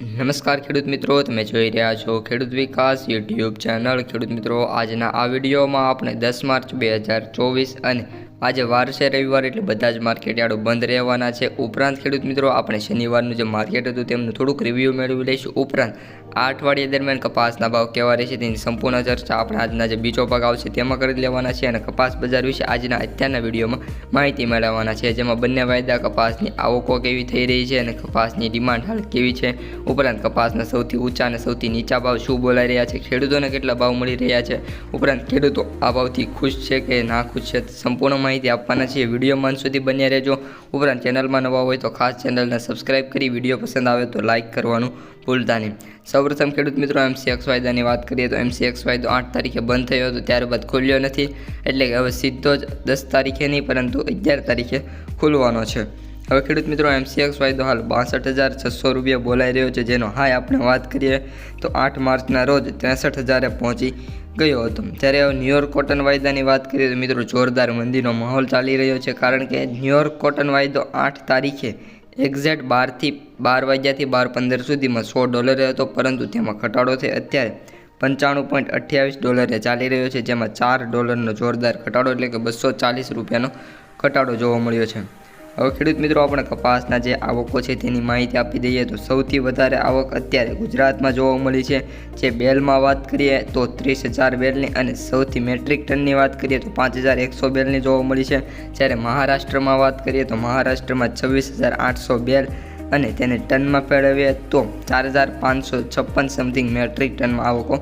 નમસ્કાર ખેડૂત મિત્રો, તમે જોઈ રહ્યા છો ખેડૂત વિકાસ યુટ્યુબ ચેનલ। ખેડૂત મિત્રો, આજના આ વિડીયોમાં આપણે 10 માર્ચ 2024 અને આજે વાર છે રવિવાર, એટલે બધા જ માર્કેટ યાર્ડો બંધ રહેવાના છે। ઉપરાંત ખેડૂત મિત્રો, આપણે શનિવારનું જે માર્કેટ હતું તેમનું થોડુંક રિવ્યૂ મેળવી લઈશું। ઉપરાંત આ અઠવાડિયા દરમિયાન કપાસના ભાવ કેવા રહેશે તેની સંપૂર્ણ ચર્ચા આપણે આજના જે બીજો ભાગ આવશે તેમાં કરી લેવાના છે અને કપાસ બજાર વિશે આજના અત્યારના વિડીયોમાં માહિતી મેળવવાના છે, જેમાં બંને વાયદા કપાસની આવકો કેવી થઈ રહી છે અને કપાસની ડિમાન્ડ હાલ કેવી છે। ઉપરાંત કપાસના સૌથી ઊંચા અને સૌથી નીચા ભાવ શું બોલાઈ રહ્યા છે, ખેડૂતોને કેટલા ભાવ મળી રહ્યા છે, ઉપરાંત ખેડૂતો આ ભાવથી ખુશ છે કે ના ખુશ છે, સંપૂર્ણ માહિતી આપવાના છીએ। વિડીયોમાં અંત સુધી બન્યા રહેજો। ઉપરાંત ચેનલમાં નવા હોય તો ખાસ ચેનલને સબસ્ક્રાઇબ કરી વિડીયો પસંદ આવે તો લાઇક કરવાનું ભૂલતા નહીં। સૌપ્રથમ ખેડૂત મિત્રો, MCX વાયદાની વાત કરીએ તો MCX વાયદો 8 તારીખે બંધ થયો હતો, ત્યારબાદ ખુલ્યો નથી, એટલે કે હવે સીધો જ 10 તારીખે નહીં પરંતુ 11 તારીખે ખુલવાનો છે। હવે ખેડૂત મિત્રો, MCX વાયદો હાલ 62,600 રૂપિયા બોલાઈ રહ્યો છે, જેનો હાઈ આપણે વાત કરીએ તો 8 માર્ચના રોજ 63,000 પહોંચી ગયો હતો। ત્યારે હવે ન્યુયોર્ક કોટન વાયદાની વાત કરીએ તો મિત્રો, જોરદાર મંદીનો માહોલ ચાલી રહ્યો છે, કારણ કે ન્યુયોર્ક કોટન વાયદો 8 તારીખે એક્ઝેક્ટ 12 વાગ્યાથી 12:15 સુધીમાં $100 હતો, પરંતુ તેમાં ઘટાડો થઈ અત્યારે $95.28 ચાલી રહ્યો છે, જેમાં $4નો જોરદાર ઘટાડો, એટલે કે 240 રૂપિયાનો ઘટાડો જોવા મળ્યો છે। હવે ખેડૂત મિત્રો, આપણે કપાસના જે આવકો છે તેની માહિતી આપી દઈએ તો સૌથી વધારે આવક અત્યારે ગુજરાતમાં જોવા મળી છે। જે બેલમાં વાત કરીએ તો 30,000 બેલની અને સૌથી મેટ્રિક ટનની વાત કરીએ તો 5,100 બેલની જોવા મળી છે। જ્યારે મહારાષ્ટ્રમાં વાત કરીએ તો મહારાષ્ટ્રમાં 26,800 બેલ અને તેને ટનમાં ફેરવીએ તો 4,556 સમથિંગ મેટ્રિક ટનમાં આવકો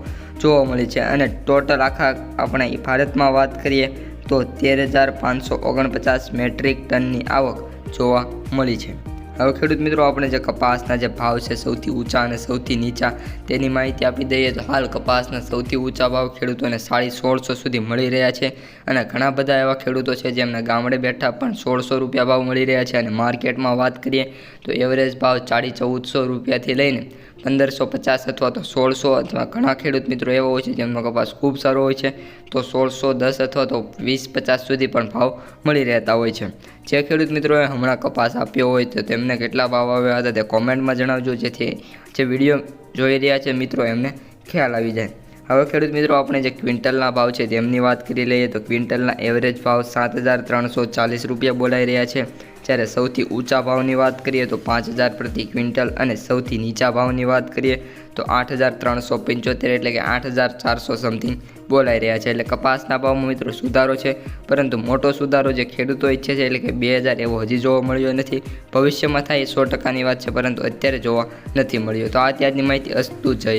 જોવા મળી છે। અને ટોટલ આખા આપણે ભારતમાં વાત કરીએ તો 13,549 મેટ્રિક ટનની આવક જોવા મળી છે। હવે ખેડૂત મિત્રો, આપણે જે કપાસના જે ભાવ છે સૌથી ઊંચા અને સૌથી નીચા તેની માહિતી આપી દઈએ તો હાલ કપાસના સૌથી ઊંચા ભાવ ખેડૂતોને 1650 સુધી મળી રહ્યા છે અને ઘણા બધા એવા ખેડૂતો છે જેમને ગામડે બેઠા પણ 1600 રૂપિયા ભાવ મળી રહ્યા છે। અને માર્કેટમાં વાત કરીએ તો એવરેજ ભાવ 1400 રૂપિયાથી લઈને 1550 અથવા તો 1600, અથવા ઘણા ખેડૂત મિત્રો એવા હોય છે જેમનો કપાસ ખૂબ સારો હોય છે તો 1610 અથવા તો 2050 સુધી પણ ભાવ મળી રહેતા હોય છે। જે ખેડૂત મિત્રોએ હમણાં કપાસ આપ્યો હોય તો તેમને કેટલા ભાવ આવ્યા હતા તે કોમેન્ટમાં જણાવજો, જેથી જે વિડીયો જોઈ રહ્યા છે મિત્રો એમને ખ્યાલ આવી જાય। હવે ખેડૂત મિત્રો, આપણે જે ક્વિન્ટલના ભાવ છે તેમની વાત કરી લઈએ તો ક્વિન્ટલના એવરેજ ભાવ 7,340 રૂપિયા બોલાઈ રહ્યા છે। જ્યારે સૌથી ઊંચા ભાવની વાત કરીએ તો 5,000 પ્રતિ ક્વિન્ટલ અને સૌથી નીચા ભાવની વાત કરીએ તો 8,375 એટલે કે 8,400 સમથિંગ બોલાઈ રહ્યા છે। એટલે કપાસના ભાવમાં મિત્રો સુધારો છે, પરંતુ મોટો સુધારો જે ખેડૂતો ઈચ્છે છે એટલે કે 2,000 એવો હજી જોવા મળ્યો નથી। ભવિષ્યમાં થાય એ 100%ની વાત છે, પરંતુ અત્યારે જોવા નથી મળ્યો। તો આ ત્યારની માહિતી અસ્તુ જય।